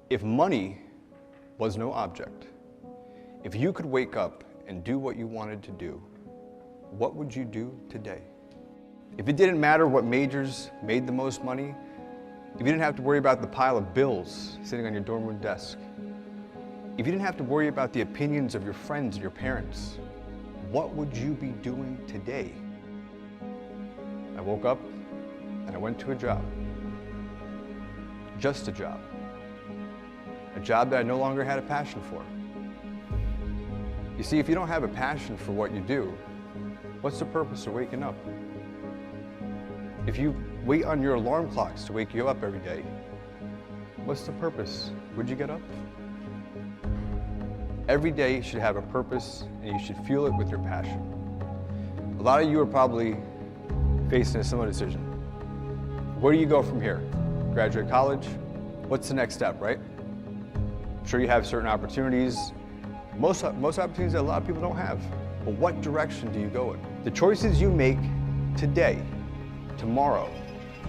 If money was no object, if you could wake up and do what you wanted to do, what would you do today? If it didn't matter what majors made the most money, if you didn't have to worry about the pile of bills sitting on your dorm room desk, if you didn't have to worry about the opinions of your friends and your parents, what would you be doing today? I woke up and I went to a job. Just a job. A job that I no longer had a passion for. You see, if you don't have a passion for what you do, what's the purpose of waking up? If you wait on your alarm clocks to wake you up every day, what's the purpose? Would you get up? Every day should have a purpose, and you should fuel it with your passion. A lot of you are probably facing a similar decision. Where do you go from here? Graduate college? What's the next step, right? I'm sure you have certain opportunities, most opportunities that a lot of people don't have. But what direction do you go in? The choices you make today, tomorrow,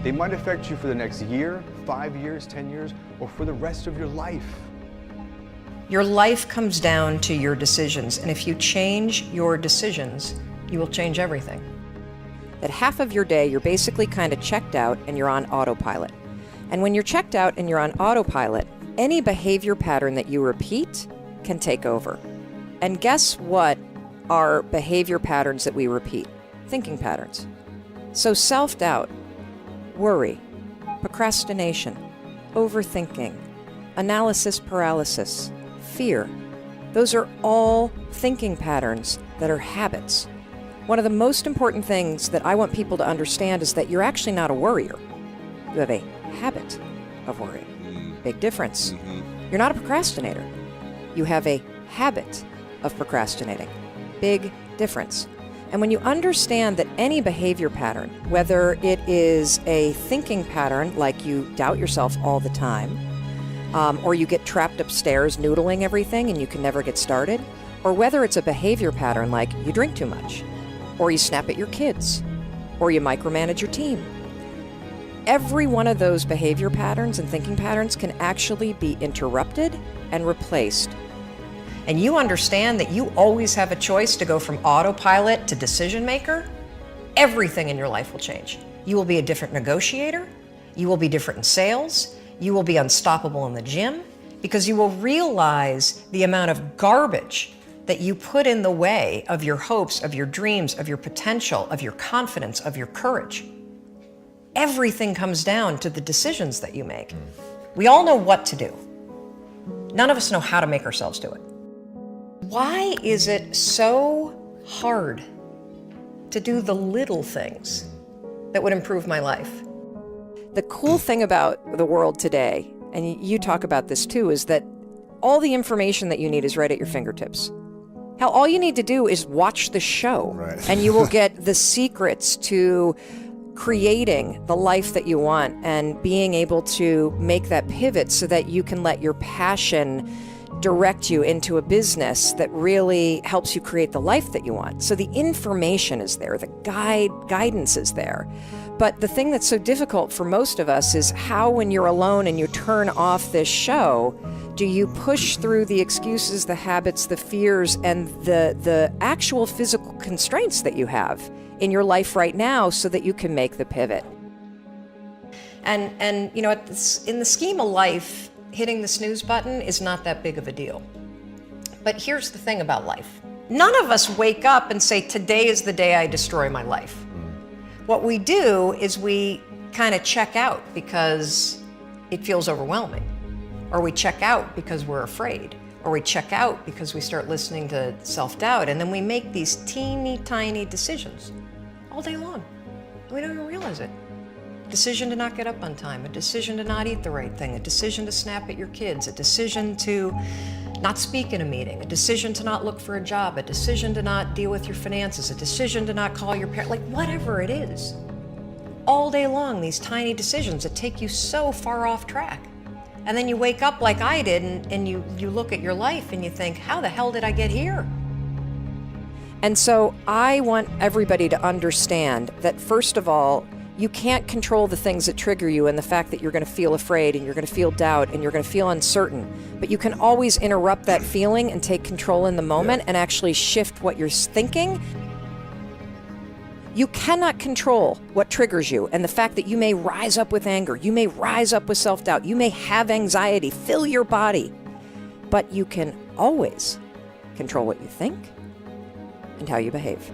they might affect you for the next year, 5 years, 10 years, or for the rest of your life. Your life comes down to your decisions, and if you change your decisions, you will change everything. That half of your day, you're basically kind of checked out and you're on autopilot. And when you're checked out and you're on autopilot, any behavior pattern that you repeat can take over. And guess what are behavior patterns that we repeat? Thinking patterns. So self-doubt, worry, procrastination, overthinking, analysis paralysis, fear. Those are all thinking patterns that are habits. One of the most important things that I want people to understand is that you're actually not a worrier. You have a habit of worrying. Big difference. You're not a procrastinator. You have a habit of procrastinating. Big difference. And when you understand that any behavior pattern, whether it is a thinking pattern like you doubt yourself all the time, or you get trapped upstairs noodling everything and you can never get started, or whether it's a behavior pattern like you drink too much, or you snap at your kids, or you micromanage your team. Every one of those behavior patterns and thinking patterns can actually be interrupted and replaced. And you understand that you always have a choice to go from autopilot to decision maker, everything in your life will change. You will be a different negotiator, you will be different in sales, you will be unstoppable in the gym, because you will realize the amount of garbage that you put in the way of your hopes, of your dreams, of your potential, of your confidence, of your courage. Everything comes down to the decisions that you make. We all know what to do. None of us know how to make ourselves do it. Why is it so hard to do the little things that would improve my life? The cool thing about the world today, and you talk about this too, is that all the information that you need is right at your fingertips. Hell, all you need to do is watch the show, right? And you will get the secrets to creating the life that you want and being able to make that pivot so that you can let your passion direct you into a business that really helps you create the life that you want. So the information is there, the guidance is there. But the thing that's so difficult for most of us is how, when you're alone and you turn off this show, do you push through the excuses, the habits, the fears, and the actual physical constraints that you have in your life right now so that you can make the pivot? And you know, in the scheme of life, hitting the snooze button is not that big of a deal. But here's the thing about life. None of us wake up and say, today is the day I destroy my life. What we do is we kind of check out because it feels overwhelming. Or we check out because we're afraid. Or we check out because we start listening to self-doubt. And then we make these teeny tiny decisions all day long. We don't even realize it. A decision to not get up on time, a decision to not eat the right thing, a decision to snap at your kids, a decision to not speak in a meeting, a decision to not look for a job, a decision to not deal with your finances, a decision to not call your parents, like whatever it is. All day long, these tiny decisions that take you so far off track. And then you wake up like I did and you look at your life and you think, how the hell did I get here? And so I want everybody to understand that, first of all, You can't control the things that trigger you and the fact that you're going to feel afraid and you're going to feel doubt and you're going to feel uncertain. But you can always interrupt that feeling and take control in the moment and actually shift what you're thinking. You cannot control what triggers you and the fact that you may rise up with anger, you may rise up with self-doubt, you may have anxiety, fill your body. But you can always control what you think and how you behave.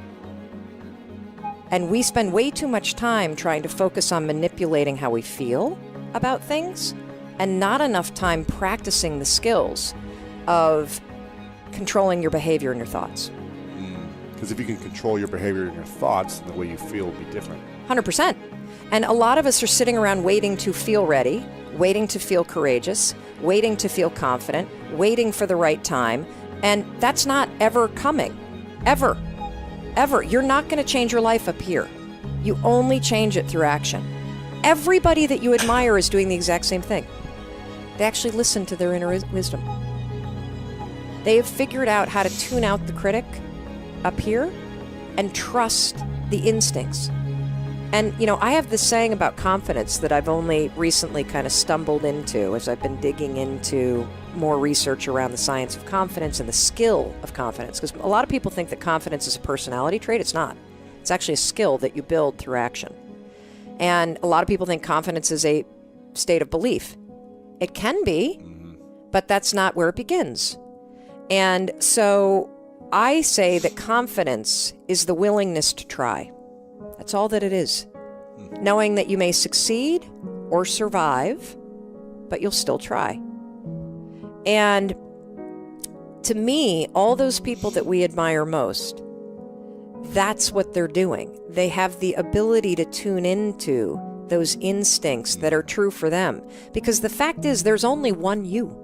And we spend way too much time trying to focus on manipulating how we feel about things and not enough time practicing the skills of controlling your behavior and your thoughts. Because if you can control your behavior and your thoughts, the way you feel will be different. 100%. And a lot of us are sitting around waiting to feel ready, waiting to feel courageous, waiting to feel confident, waiting for the right time. And that's not ever coming. Ever. Ever. You're not going to change your life up here. You only change it through action. Everybody that you admire is doing the exact same thing. They actually listen to their inner wisdom. They have figured out how to tune out the critic up here and trust the instincts. And, you know, I have this saying about confidence that I've only recently kind of stumbled into as I've been digging into more research around the science of confidence and the skill of confidence. Because a lot of people think that confidence is a personality trait. It's not. It's actually a skill that you build through action. And a lot of people think confidence is a state of belief. It can be, but that's not where it begins. And so I say that confidence is the willingness to try. That's all that it is. Knowing that you may succeed or survive, but you'll still try. And to me, all those people that we admire most, that's what they're doing. They have the ability to tune into those instincts that are true for them. Because the fact is, there's only one you.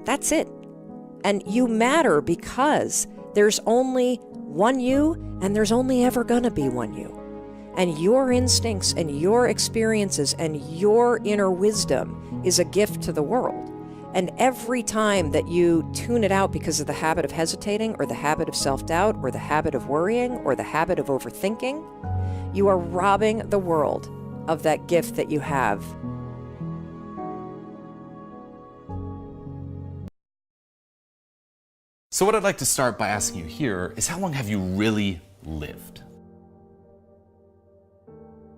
That's it. And you matter because there's only one you, and there's only ever gonna be one you. And your instincts and your experiences and your inner wisdom is a gift to the world. And every time that you tune it out because of the habit of hesitating or the habit of self-doubt or the habit of worrying or the habit of overthinking, you are robbing the world of that gift that you have. So what I'd like to start by asking you here is, how long have you really lived?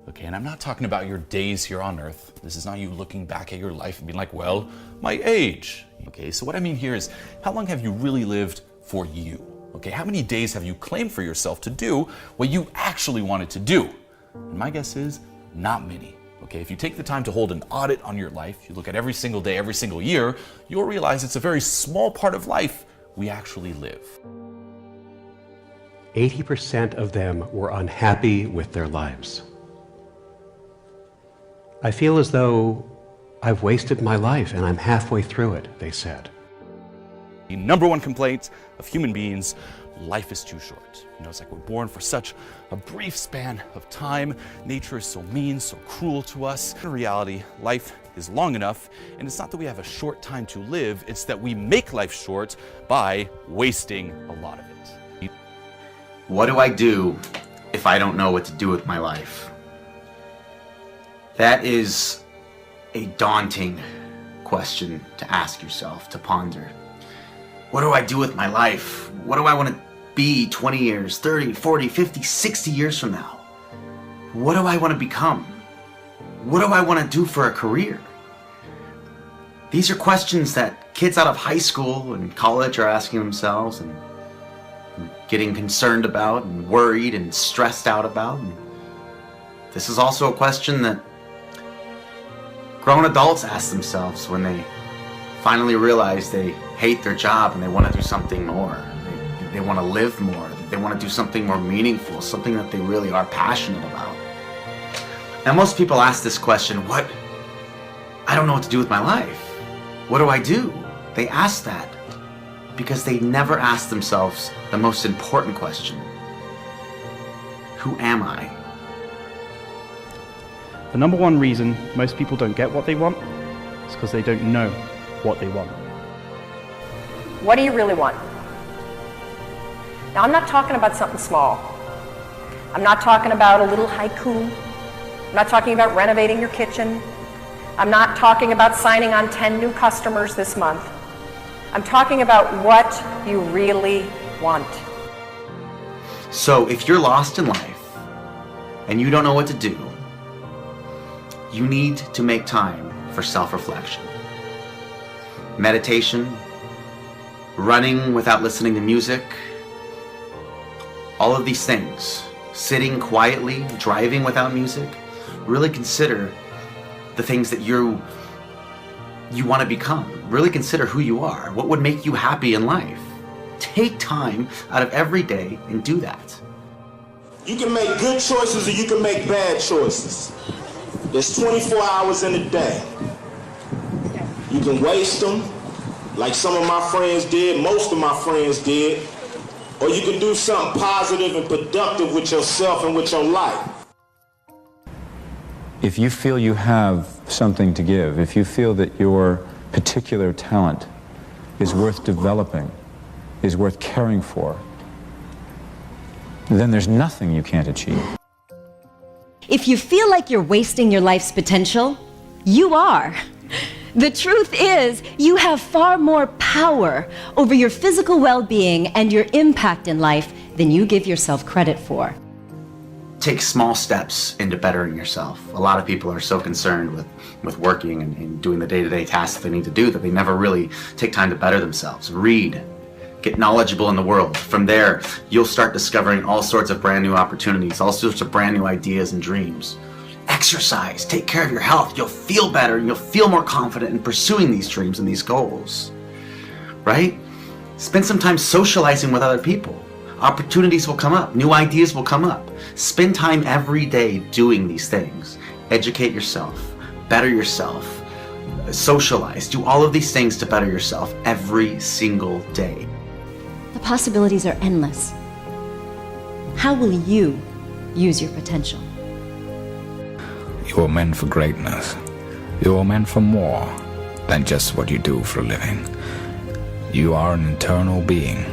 Okay, and I'm not talking about your days here on Earth. This is not you looking back at your life and being like, well, my age. Okay, so what I mean here is, how long have you really lived for you? Okay, how many days have you claimed for yourself to do what you actually wanted to do? And my guess is, not many. Okay, if you take the time to hold an audit on your life, you look at every single day, every single year, you'll realize it's a very small part of life we actually live. 80% of them were unhappy with their lives. I feel as though I've wasted my life and I'm halfway through it, they said. The number one complaint of human beings, life is too short. You know, it's like we're born for such a brief span of time. Nature is so mean, so cruel to us. In reality, life is long enough, and it's not that we have a short time to live, it's that we make life short by wasting a lot of it. What do I do if I don't know what to do with my life? That is a daunting question to ask yourself, to ponder. What do I do with my life? What do I want to be 20 years, 30, 40, 50, 60 years from now? What do I want to become? What do I want to do for a career? These are questions that kids out of high school and college are asking themselves and getting concerned about and worried and stressed out about. And this is also a question that grown adults ask themselves when they finally realize they hate their job and they want to do something more. They want to live more. They want to do something more meaningful, something that they really are passionate about. Now, most people ask this question, I don't know what to do with my life. What do I do? They ask that because they never ask themselves the most important question. Who am I? The number one reason most people don't get what they want is because they don't know what they want. What do you really want? Now, I'm not talking about something small. I'm not talking about a little haiku. I'm not talking about renovating your kitchen. I'm not talking about signing on 10 new customers this month. I'm talking about what you really want. So if you're lost in life and you don't know what to do, you need to make time for self-reflection. Meditation, running without listening to music, all of these things, sitting quietly, driving without music, really consider the things that you want to become. Really consider who you are. What would make you happy in life? Take time out of every day and do that. You can make good choices or you can make bad choices. There's 24 hours in a day. You can waste them, like some of my friends did, most of my friends did, or you can do something positive and productive with yourself and with your life. If you feel you have something to give, if you feel that your particular talent is worth developing, is worth caring for, then there's nothing you can't achieve. If you feel like you're wasting your life's potential, you are. The truth is, you have far more power over your physical well-being and your impact in life than you give yourself credit for. Take small steps into bettering yourself. A lot of people are so concerned with working and doing the day-to-day tasks that they need to do that they never really take time to better themselves. Read. Get knowledgeable in the world. From there, you'll start discovering all sorts of brand new opportunities, all sorts of brand new ideas and dreams. Exercise. Take care of your health. You'll feel better and you'll feel more confident in pursuing these dreams and these goals. Right? Spend some time socializing with other people. Opportunities will come up. New ideas will come up. Spend time every day doing these things. Educate yourself. Better yourself. Socialize. Do all of these things to better yourself every single day. The possibilities are endless. How will you use your potential? You are meant for greatness. You are meant for more than just what you do for a living. You are an internal being,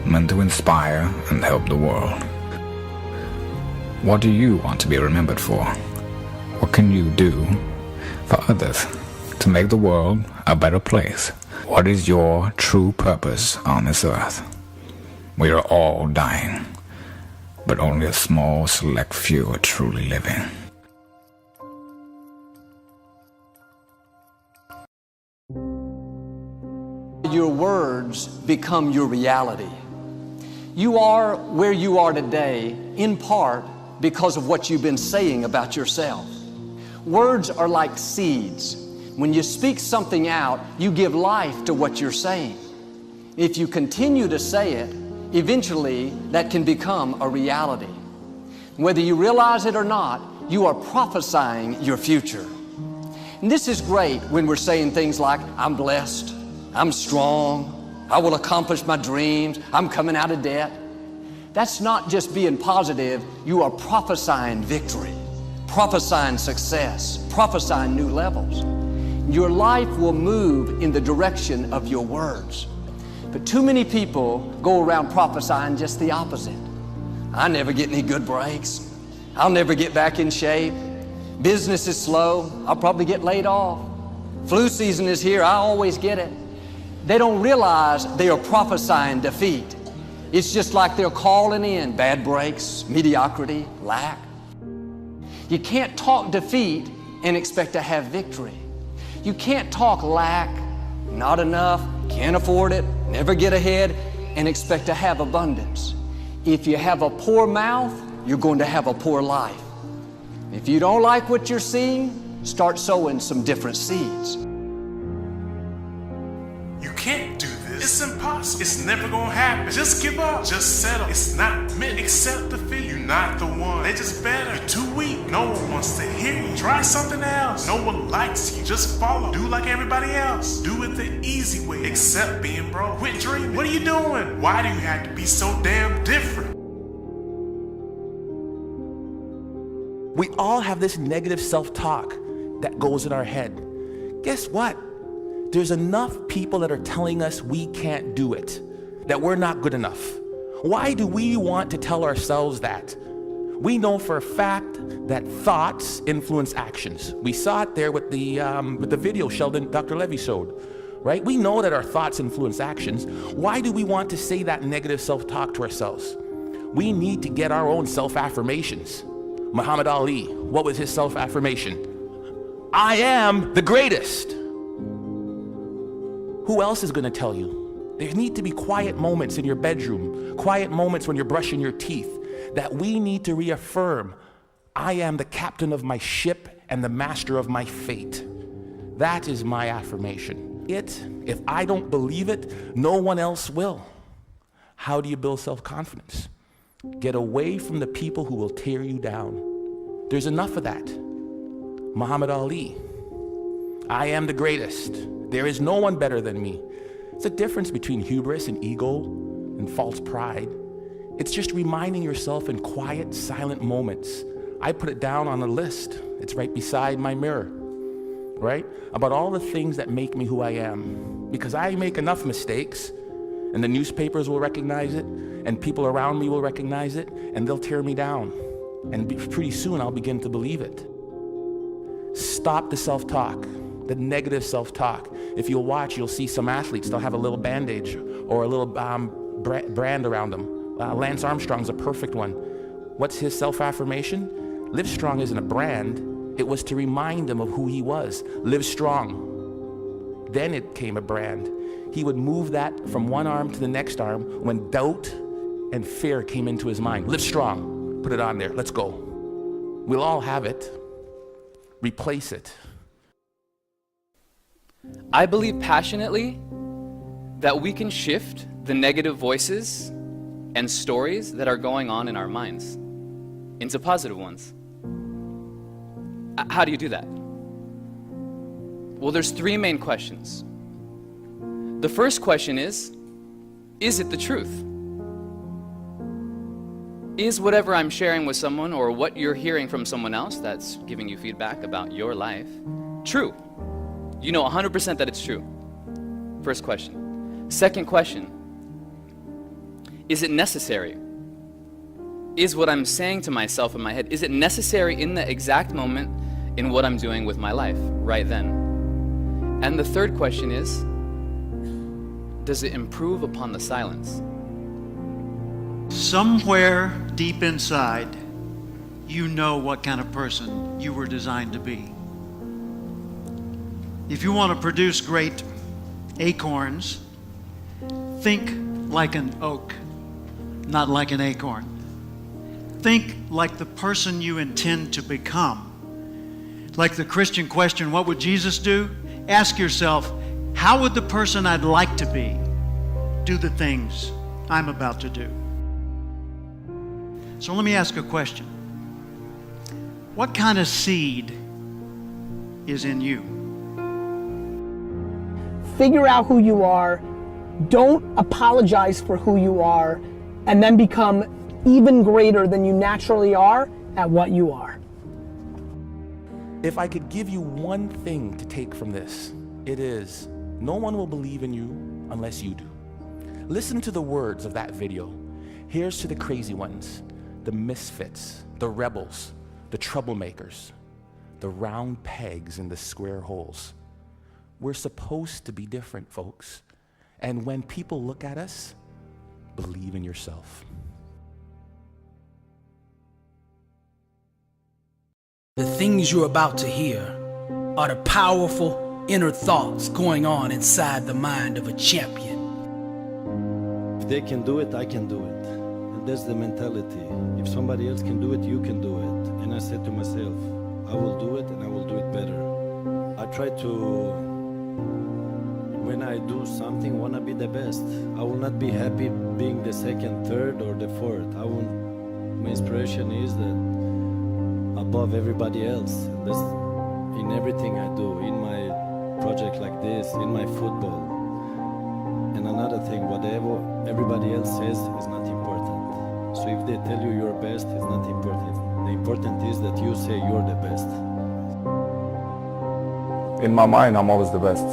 meant to inspire and help the world. What do you want to be remembered for? What can you do for others to make the world a better place? What is your true purpose on this earth? We are all dying, but only a small select few are truly living. Your words become your reality. You are where you are today, in part because of what you've been saying about yourself. Words are like seeds. When you speak something out, you give life to what you're saying. If you continue to say it, eventually that can become a reality. Whether you realize it or not, you are prophesying your future. And this is great when we're saying things like, I'm blessed, I'm strong, I will accomplish my dreams, I'm coming out of debt. That's not just being positive, you are prophesying victory, prophesying success, prophesying new levels. Your life will move in the direction of your words. But too many people go around prophesying just the opposite. I never get any good breaks. I'll never get back in shape. Business is slow. I'll probably get laid off. Flu season is here. I always get it. They don't realize they are prophesying defeat. It's just like they're calling in bad breaks, mediocrity, lack. You can't talk defeat and expect to have victory. You can't talk lack, not enough, can't afford it, never get ahead, and expect to have abundance. If you have a poor mouth, you're going to have a poor life. If you don't like what you're seeing, start sowing some different seeds. You can't do this. It's impossible. It's never gonna happen. Just give up. Just settle. It's not meant. Accept defeat. You're not the one. They just better. You're too weak. No one wants to hear you. Try something else. No one likes you. Just follow. Do like everybody else. Do it the easy way. Accept being broke. Quit dreaming. What are you doing? Why do you have to be so damn different? We all have this negative self-talk that goes in our head. Guess what? There's enough people that are telling us we can't do it, that we're not good enough. Why do we want to tell ourselves that? We know for a fact that thoughts influence actions. We saw it there with the video Dr. Levy showed, right? We know that our thoughts influence actions. Why do we want to say that negative self-talk to ourselves? We need to get our own self-affirmations. Muhammad Ali, what was his self-affirmation? I am the greatest. Who else is going to tell you? There need to be quiet moments in your bedroom, quiet moments when you're brushing your teeth, that we need to reaffirm, I am the captain of my ship and the master of my fate. That is my affirmation. If I don't believe it, no one else will. How do you build self-confidence? Get away from the people who will tear you down. There's enough of that. Muhammad Ali, I am the greatest. There is no one better than me. It's a difference between hubris and ego and false pride. It's just reminding yourself in quiet, silent moments. I put it down on a list. It's right beside my mirror, right? About all the things that make me who I am. Because I make enough mistakes, and the newspapers will recognize it, and people around me will recognize it, and they'll tear me down. And pretty soon I'll begin to believe it. Stop the self-talk, the negative self-talk. If you'll watch, you'll see some athletes, they'll have a little bandage or a little brand around them. Lance Armstrong's a perfect one. What's his self-affirmation? Live Strong isn't a brand. It was to remind him of who he was. Live strong. Then it came a brand. He would move that from one arm to the next arm when doubt and fear came into his mind. Live strong. Put it on there. Let's go. We'll all have it. Replace it. I believe passionately that we can shift the negative voices and stories that are going on in our minds into positive ones. How do you do that? Well, there's three main questions. The first question is it the truth? Is whatever I'm sharing with someone or what you're hearing from someone else that's giving you feedback about your life true? You know 100% that it's true. First question. Second question, is it necessary? Is what I'm saying to myself in my head, is it necessary in the exact moment in what I'm doing with my life right then? And the third question is, does it improve upon the silence? Somewhere deep inside, you know what kind of person you were designed to be. If you want to produce great acorns, think like an oak, not like an acorn. Think like the person you intend to become. Like the Christian question, what would Jesus do? Ask yourself, how would the person I'd like to be do the things I'm about to do? So let me ask a question. What kind of seed is in you? Figure out who you are, don't apologize for who you are, and then become even greater than you naturally are at what you are. If I could give you one thing to take from this, it is, no one will believe in you unless you do. Listen to the words of that video. Here's to the crazy ones, the misfits, the rebels, the troublemakers, the round pegs in the square holes. We're supposed to be different, folks. And when people look at us, believe in yourself. The things you're about to hear are the powerful inner thoughts going on inside the mind of a champion. If they can do it, I can do it. And that's the mentality. If somebody else can do it, you can do it. And I said to myself, I will do it and I will do it better. I try to, when I do something, want to be the best. I will not be happy being the second, third, or the fourth. My inspiration is that above everybody else. That's in everything I do, in my project like this, in my football. And another thing, whatever everybody else says is not important. So if they tell you you're best, it's not important. The important is that you say you're the best. In my mind, I'm always the best.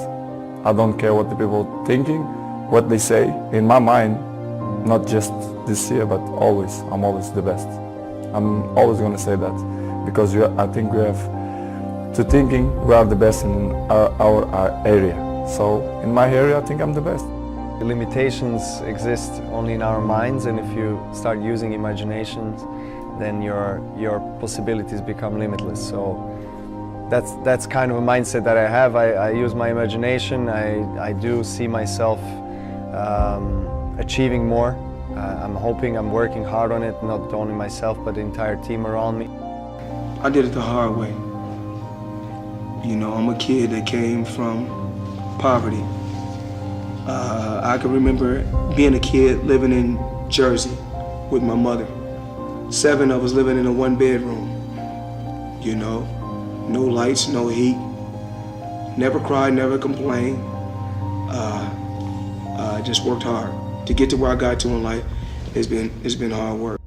I don't care what the people are thinking, what they say. In my mind, not just this year, but always, I'm always the best. I'm always going to say that, because I think we have, to thinking, we are the best in our area. So in my area, I think I'm the best. The limitations exist only in our minds, and if you start using imaginations, then your possibilities become limitless. So that's kind of a mindset that I have. I use my imagination. I do see myself achieving more. I'm hoping, I'm working hard on it, not only myself, but the entire team around me. I did it the hard way. You know, I'm a kid that came from poverty. I can remember being a kid living in Jersey with my mother. 7 of us living in a 1-bedroom. You know, no lights, no heat. Never cried, never complained. I just worked hard. To get to where I got to in life, it's been hard work.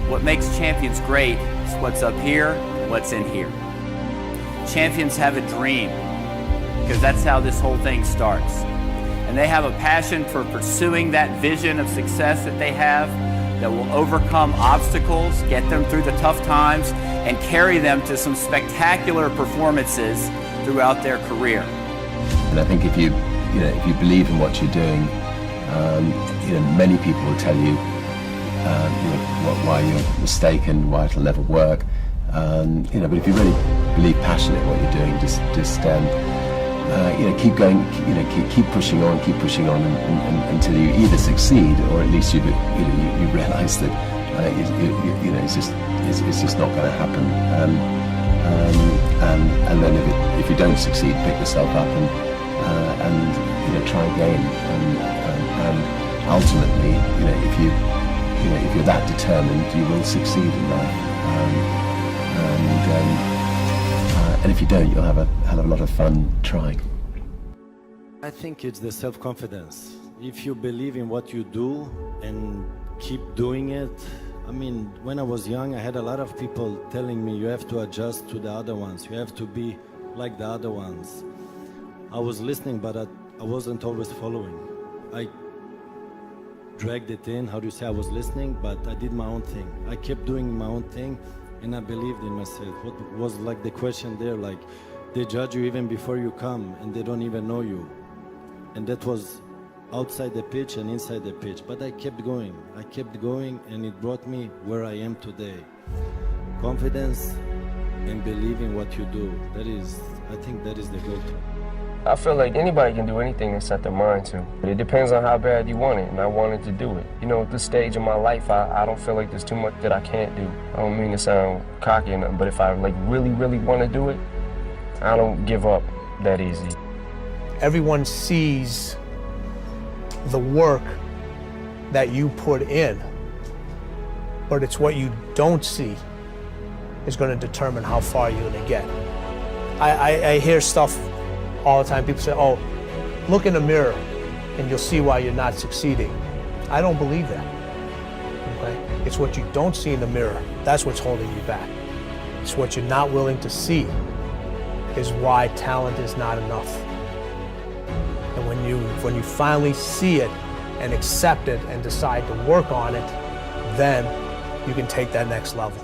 What makes champions great is what's up here, what's in here. Champions have a dream, because that's how this whole thing starts. And they have a passion for pursuing that vision of success that they have, that will overcome obstacles, get them through the tough times, and carry them to some spectacular performances throughout their career. And I think if you believe in what you're doing, many people will tell you, why you're mistaken, why it'll never work. But if you really believe passionate in what you're doing, just keep going, keep pushing on, until you either succeed, or at least you realise that it's just not going to happen. And then if you don't succeed, pick yourself up and try again. And ultimately, if you're that determined, you will succeed in life. And if you don't, you'll have a hell of a lot of fun trying. I think it's the self-confidence. If you believe in what you do and keep doing it. I mean, when I was young, I had a lot of people telling me, you have to adjust to the other ones. You have to be like the other ones. I was listening, but I wasn't always following. I dragged it in, how do you say, I was listening, but I did my own thing. I kept doing my own thing, and I believed in myself. What was like the question there, like, they judge you even before you come, and they don't even know you. And that was outside the pitch and inside the pitch. But I kept going, and it brought me where I am today. Confidence and believing what you do, I think that is the go-to. I feel like anybody can do anything they set their mind to. But it depends on how bad you want it, and I wanted to do it. At this stage of my life, I don't feel like there's too much that I can't do. I don't mean to sound cocky or nothing, but if I really, really want to do it, I don't give up that easy. Everyone sees the work that you put in, but it's what you don't see is going to determine how far you're going to get. I hear stuff all the time. People say, oh, look in the mirror and you'll see why you're not succeeding. I don't believe that. Okay? It's what you don't see in the mirror. That's what's holding you back. It's what you're not willing to see is why talent is not enough. And when you finally see it and accept it and decide to work on it, then you can take that next level.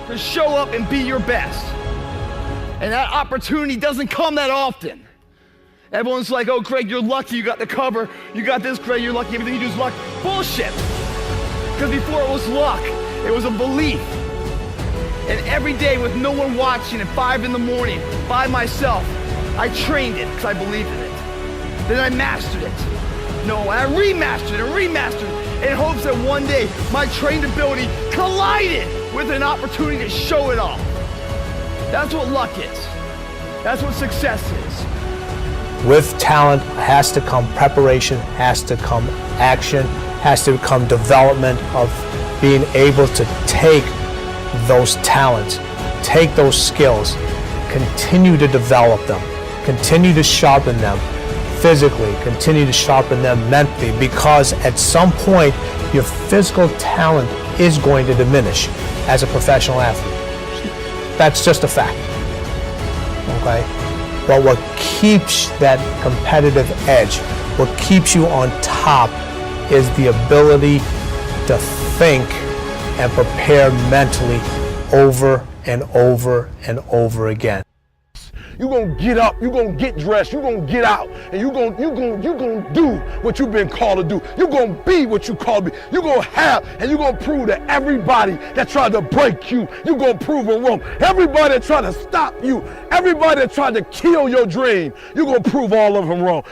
To show up and be your best. And that opportunity doesn't come that often. Everyone's like, oh, Craig, you're lucky you got the cover. You got this, Craig, you're lucky, everything you do is luck. Bullshit. Because before it was luck, it was a belief. And every day with no one watching at 5 in the morning, by myself, I trained it because I believed in it. Then I mastered it. No, and I remastered it in hopes that one day my trained ability collided with an opportunity to show it off. That's what luck is. That's what success is. With talent has to come preparation, has to come action, has to come development of being able to take those talents, take those skills, continue to develop them, continue to sharpen them physically, continue to sharpen them mentally, because at some point your physical talent is going to diminish as a professional athlete. That's just a fact, okay? But what keeps that competitive edge, what keeps you on top, is the ability to think and prepare mentally over and over and over again. You're gonna get up, you're gonna get dressed, you're gonna get out, and you're gonna do what you've been called to do. You're gonna be what you called to be. You're gonna have, and you're gonna prove to everybody that tried to break you, you're gonna prove them wrong. Everybody that tried to stop you, everybody that tried to kill your dream, you're gonna prove all of them wrong.